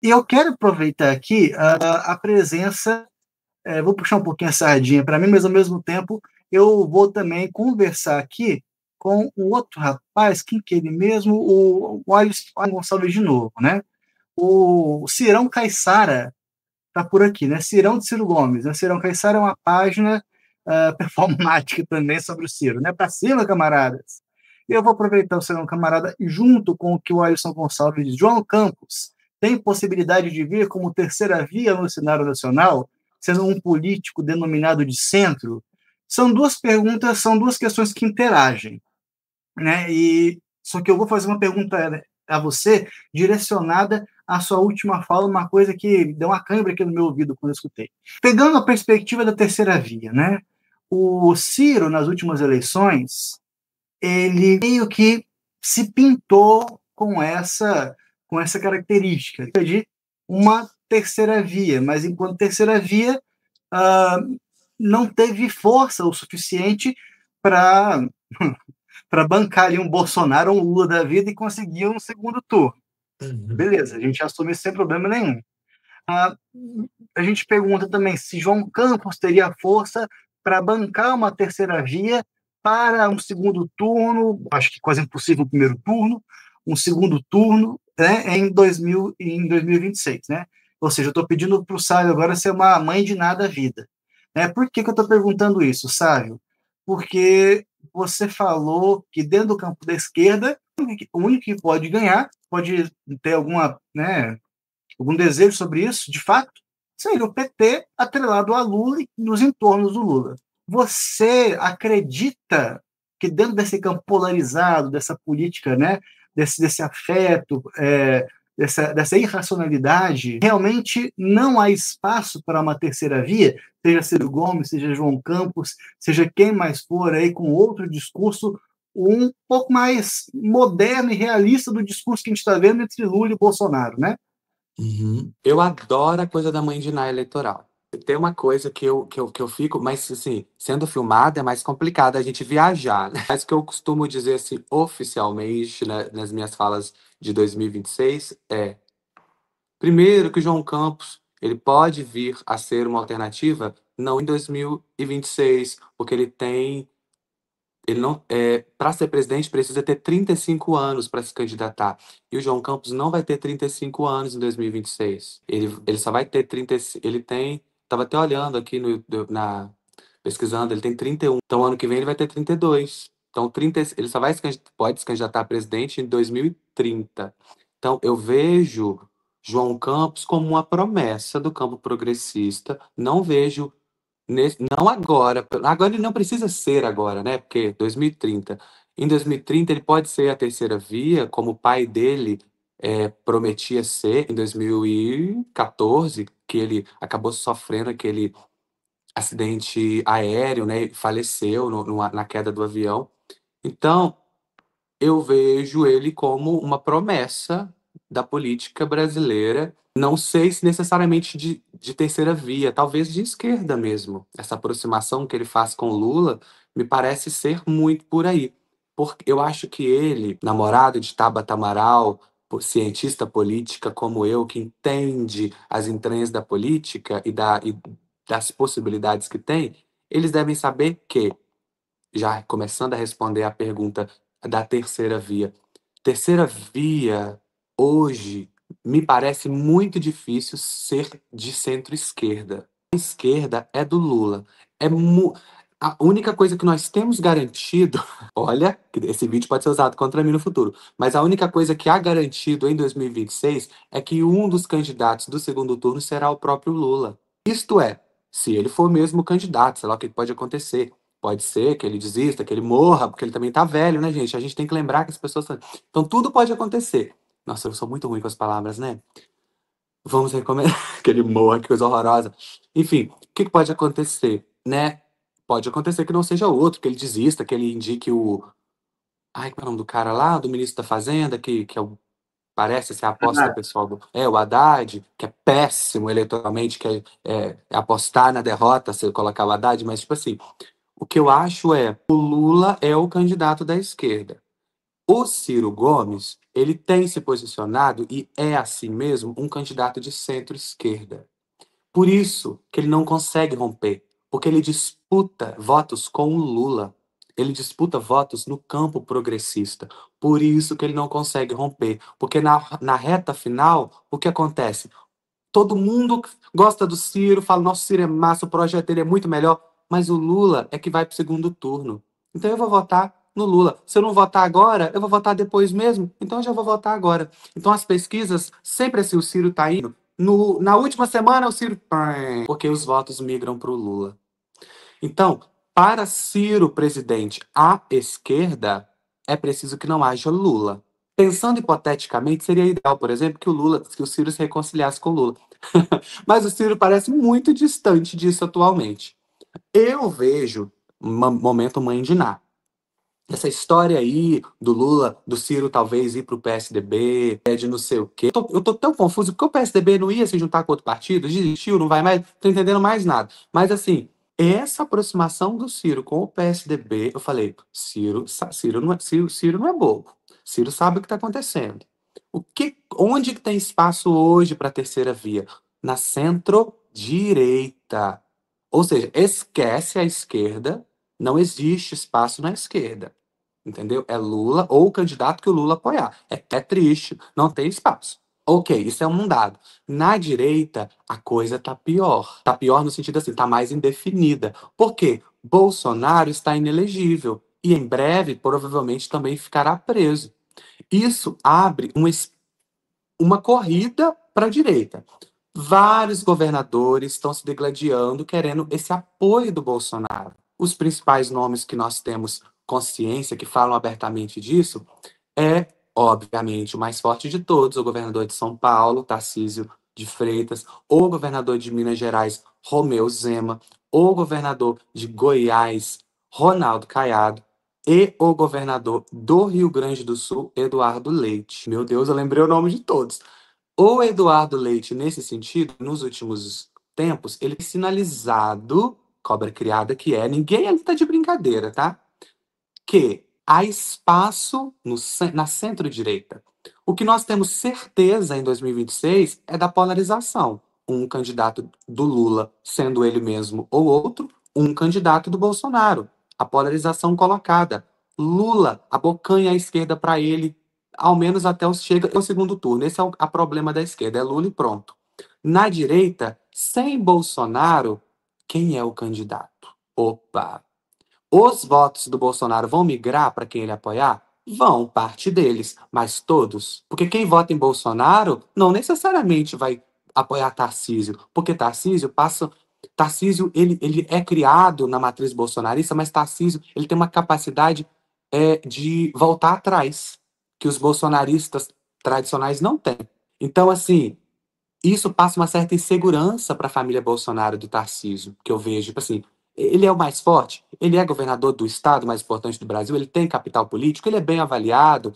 E eu quero aproveitar aqui a presença, vou puxar um pouquinho a sardinha para mim, mas ao mesmo tempo eu vou também conversar aqui com o outro rapaz, quem que é ele mesmo? O Alisson Gonçalves de novo, né? O Cirão Caiçara está por aqui, né? Cirão de Ciro Gomes, né? Cirão Caiçara é uma página performática também sobre o Ciro, né? Para cima, camaradas! E eu vou aproveitar o Cirão Camarada junto com o que o Alisson Gonçalves diz. João Campos tem possibilidade de vir como terceira via no cenário nacional, sendo um político denominado de centro? São duas perguntas, são duas questões que interagem, né? E só que eu vou fazer uma pergunta a você direcionada à sua última fala, uma coisa que deu uma câimbra aqui no meu ouvido quando eu escutei. Pegando a perspectiva da terceira via, né? O Ciro, nas últimas eleições, ele meio que se pintou com essa característica de uma terceira via, mas enquanto terceira via não teve força o suficiente para para bancar ali um Bolsonaro ou um Lula da vida e conseguir um segundo turno. Beleza, a gente assume isso sem problema nenhum. A gente pergunta também se João Campos teria força para bancar uma terceira via para um segundo turno, acho que quase impossível o primeiro turno, um segundo turno, né, em 2026, né? Ou seja, eu estou pedindo para o Sávio agora ser uma mãe de nada a vida. Né? Por que eu estou perguntando isso, Sávio? Porque você falou que dentro do campo da esquerda, o único que pode ganhar, pode ter alguma, né, algum desejo sobre isso, de fato, seria o PT atrelado a Lula e nos entornos do Lula. Você acredita que dentro desse campo polarizado, dessa política, né, desse afeto, dessa irracionalidade, realmente não há espaço para uma terceira via, seja Ciro Gomes, seja João Campos, seja quem mais for aí com outro discurso um pouco mais moderno e realista do discurso que a gente está vendo entre Lula e Bolsonaro, né? Eu adoro a coisa da mãe de Ná eleitoral. Tem uma coisa que eu fico, mas assim, sendo filmada é mais complicado a gente viajar, né? Mas o que eu costumo dizer assim, oficialmente, né, nas minhas falas de 2026 é: primeiro que o João Campos, ele pode vir a ser uma alternativa, não em 2026, porque ele não, para ser presidente precisa ter 35 anos para se candidatar. E o João Campos não vai ter 35 anos em 2026. Ele só vai ter 30, ele tem, estava até olhando aqui pesquisando, ele tem 31. Então ano que vem ele vai ter 32. Então ele só pode se candidatar a presidente em 2030. Então eu vejo João Campos como uma promessa do campo progressista. Não vejo não agora. Agora ele não precisa ser agora, né? Porque 2030. Em 2030 ele pode ser a terceira via, como o pai dele prometia ser em 2014, que ele acabou sofrendo aquele acidente aéreo, né? E faleceu na queda do avião. Então, eu vejo ele como uma promessa da política brasileira. Não sei se necessariamente de terceira via, talvez de esquerda mesmo. Essa aproximação que ele faz com Lula me parece ser muito por aí. Porque eu acho que ele, namorado de Tabata Amaral, cientista política como eu, que entende as entranhas da política e das possibilidades que tem, eles devem saber que, já começando a responder a pergunta da terceira via. Terceira via, hoje, me parece muito difícil ser de centro-esquerda. A esquerda é do Lula. A única coisa que nós temos garantido, olha, que esse vídeo pode ser usado contra mim no futuro, mas a única coisa que há garantido em 2026 é que um dos candidatos do segundo turno será o próprio Lula. Isto é, se ele for mesmo candidato, sei lá o que pode acontecer. Pode ser que ele desista, que ele morra, porque ele também tá velho, né, gente? A gente tem que lembrar que as pessoas. Então tudo pode acontecer. Nossa, eu sou muito ruim com as palavras, né? Vamos recomendar que ele morra, que coisa horrorosa. Enfim, o que pode acontecer, né? Pode acontecer que não seja outro, que ele desista, que ele indique o. Ai, qual é o nome do cara lá, do ministro da Fazenda, que é o parece ser a aposta pessoal o Haddad, que é péssimo eleitoralmente, que é apostar na derrota se eu colocar o Haddad, mas, tipo assim, o que eu acho o Lula é o candidato da esquerda. O Ciro Gomes, ele tem se posicionado, e é assim mesmo, um candidato de centro-esquerda. Por isso que ele não consegue romper, porque ele disputa votos com o Lula. Ele disputa votos no campo progressista. Por isso que ele não consegue romper, porque na reta final, o que acontece? Todo mundo gosta do Ciro, fala, nosso Ciro é massa, o projeto dele é muito melhor, mas o Lula é que vai para o segundo turno. Então eu vou votar no Lula. Se eu não votar agora, eu vou votar depois mesmo, então eu já vou votar agora. Então as pesquisas, sempre assim, o Ciro tá indo. Na última semana, o Ciro... Porque os votos migram para o Lula. Então, para Ciro presidente à esquerda, é preciso que não haja Lula. Pensando hipoteticamente, seria ideal, por exemplo, que o Ciro se reconciliasse com o Lula. Mas o Ciro parece muito distante disso atualmente. Eu vejo um momento mãe de Ná. Essa história aí do Lula, do Ciro talvez ir pro PSDB, de não sei o quê. Eu tô tão confuso, porque o PSDB não ia se juntar com outro partido, desistiu, não vai mais, não tô entendendo mais nada. Mas assim, essa aproximação do Ciro com o PSDB, eu falei, Ciro não é bobo. Ciro sabe o que está acontecendo. Onde que tem espaço hoje para a terceira via? Na centro-direita. Ou seja, esquece a esquerda, não existe espaço na esquerda. Entendeu? É Lula ou o candidato que o Lula apoiar. É triste, não tem espaço. Ok, isso é um dado. Na direita, a coisa tá pior. Tá pior no sentido assim, tá mais indefinida. Por quê? Bolsonaro está inelegível e em breve, provavelmente, também ficará preso. Isso abre uma corrida para a direita. Vários governadores estão se degladiando, querendo esse apoio do Bolsonaro. Os principais nomes que nós temos consciência, que falam abertamente disso, é, obviamente, o mais forte de todos, o governador de São Paulo, Tarcísio de Freitas, o governador de Minas Gerais, Romeu Zema, o governador de Goiás, Ronaldo Caiado, e o governador do Rio Grande do Sul, Eduardo Leite. Meu Deus, eu lembrei o nome de todos. O Eduardo Leite, nesse sentido, nos últimos tempos, ele tem sinalizado, cobra criada que é, ninguém ali tá de brincadeira, tá? Que há espaço na centro-direita. O que nós temos certeza em 2026 é da polarização. Um candidato do Lula sendo ele mesmo ou outro, um candidato do Bolsonaro. A polarização colocada. Lula abocanha a esquerda para ele, ao menos chega ao segundo turno. Esse é o problema da esquerda, é Lula e pronto. Na direita, sem Bolsonaro, quem é o candidato? Opa! Os votos do Bolsonaro vão migrar para quem ele apoiar? Vão, parte deles, mas todos. Porque quem vota em Bolsonaro não necessariamente vai apoiar Tarcísio, porque Tarcísio passa. Tarcísio, ele é criado na matriz bolsonarista, mas Tarcísio, ele tem uma capacidade de voltar atrás, que os bolsonaristas tradicionais não têm. Então, assim, isso passa uma certa insegurança para a família Bolsonaro do Tarcísio, que eu vejo. Tipo assim, ele é o mais forte, ele é governador do estado mais importante do Brasil, ele tem capital político, ele é bem avaliado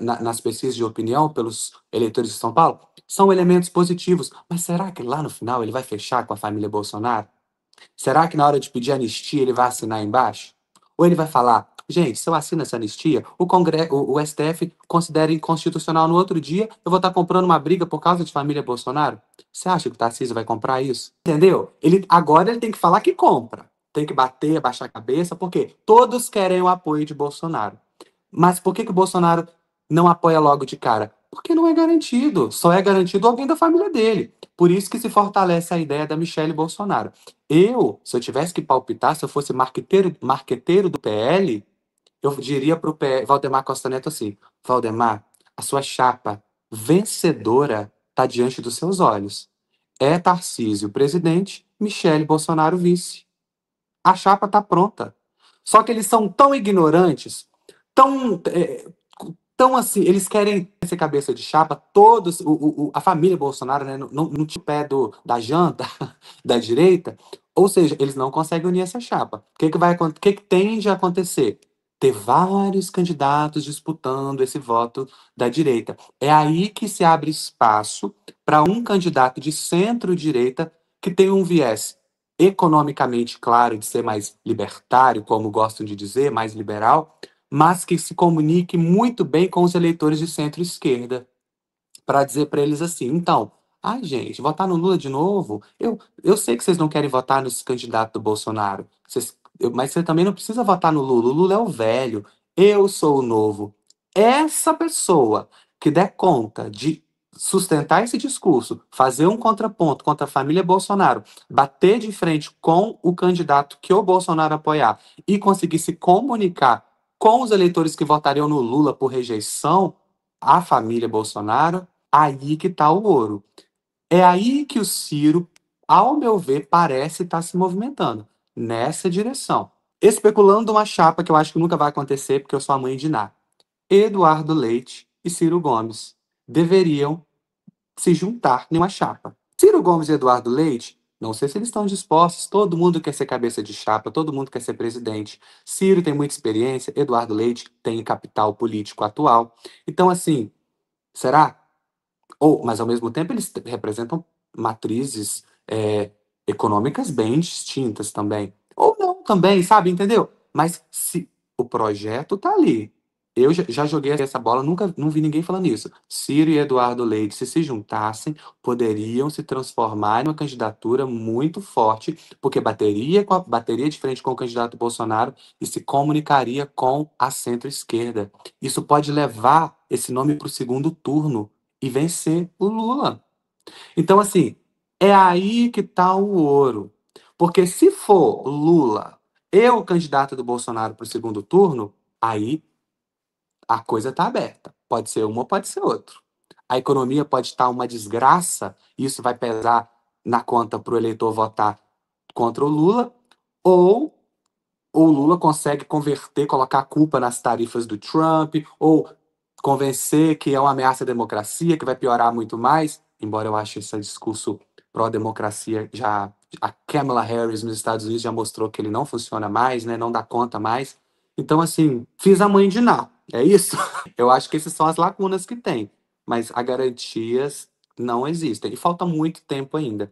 nas pesquisas de opinião pelos eleitores de São Paulo. São elementos positivos. Mas será que lá no final ele vai fechar com a família Bolsonaro? Será que na hora de pedir anistia ele vai assinar embaixo? Ou ele vai falar, gente, se eu assino essa anistia, o STF considera inconstitucional no outro dia, eu vou estar comprando uma briga por causa de família Bolsonaro? Você acha que o Tarcísio vai comprar isso? Entendeu? Agora ele tem que falar que compra. Tem que bater, abaixar a cabeça, porque todos querem o apoio de Bolsonaro. Mas por que o Bolsonaro não apoia logo de cara? Porque não é garantido. Só é garantido alguém da família dele. Por isso que se fortalece a ideia da Michelle Bolsonaro. Se eu tivesse que palpitar, se eu fosse marqueteiro do PL, eu diria para o Valdemar Costa Neto assim: Valdemar, a sua chapa vencedora está diante dos seus olhos. É Tarcísio presidente, Michelle Bolsonaro vice. A chapa está pronta. Só que eles são tão ignorantes, tão, tão assim, eles querem ser cabeça de chapa, todos, a família Bolsonaro, né, no pé da janta, da direita, ou seja, eles não conseguem unir essa chapa. O que tende a acontecer? Ter vários candidatos disputando esse voto da direita. É aí que se abre espaço para um candidato de centro-direita que tem um viés economicamente claro de ser mais libertário, como gostam de dizer, mais liberal, mas que se comunique muito bem com os eleitores de centro-esquerda, para dizer para eles assim: então, ai, gente, votar no Lula de novo? Eu sei que vocês não querem votar nesse candidato do Bolsonaro, mas você também não precisa votar no Lula. O Lula é o velho, eu sou o novo. Essa pessoa que der conta de sustentar esse discurso, fazer um contraponto contra a família Bolsonaro, bater de frente com o candidato que o Bolsonaro apoiar e conseguir se comunicar com os eleitores que votariam no Lula por rejeição à família Bolsonaro, aí que está o ouro. É aí que o Ciro, ao meu ver, parece estar se movimentando nessa direção. Especulando uma chapa que eu acho que nunca vai acontecer, porque eu sou a mãe de Ná. Eduardo Leite e Ciro Gomes deveriam se juntar em uma chapa. Ciro Gomes e Eduardo Leite, não sei se eles estão dispostos, todo mundo quer ser cabeça de chapa, todo mundo quer ser presidente. Ciro tem muita experiência, Eduardo Leite tem capital político atual. Então, assim, será? Mas ao mesmo tempo eles representam matrizes econômicas bem distintas também. Ou não também, sabe? Entendeu? Mas se o projeto tá ali. Eu já joguei essa bola, nunca não vi ninguém falando isso. Ciro e Eduardo Leite, se juntassem, poderiam se transformar em uma candidatura muito forte, porque bateria de frente com o candidato Bolsonaro e se comunicaria com a centro-esquerda. Isso pode levar esse nome para o segundo turno e vencer o Lula. Então, assim, é aí que tá o ouro. Porque se for Lula e o candidato do Bolsonaro para o segundo turno, aí a coisa tá aberta. Pode ser um ou pode ser outro. A economia pode estar uma desgraça, isso vai pesar na conta para o eleitor votar contra o Lula, ou o Lula consegue converter, colocar a culpa nas tarifas do Trump, ou convencer que é uma ameaça à democracia, que vai piorar muito mais, embora eu ache esse discurso pró-democracia já. A Kamala Harris nos Estados Unidos já mostrou que ele não funciona mais, né? Não dá conta mais. Então, assim, fiz a mãe de Ná. É isso? Eu acho que essas são as lacunas que tem. Mas as garantias não existem. E falta muito tempo ainda.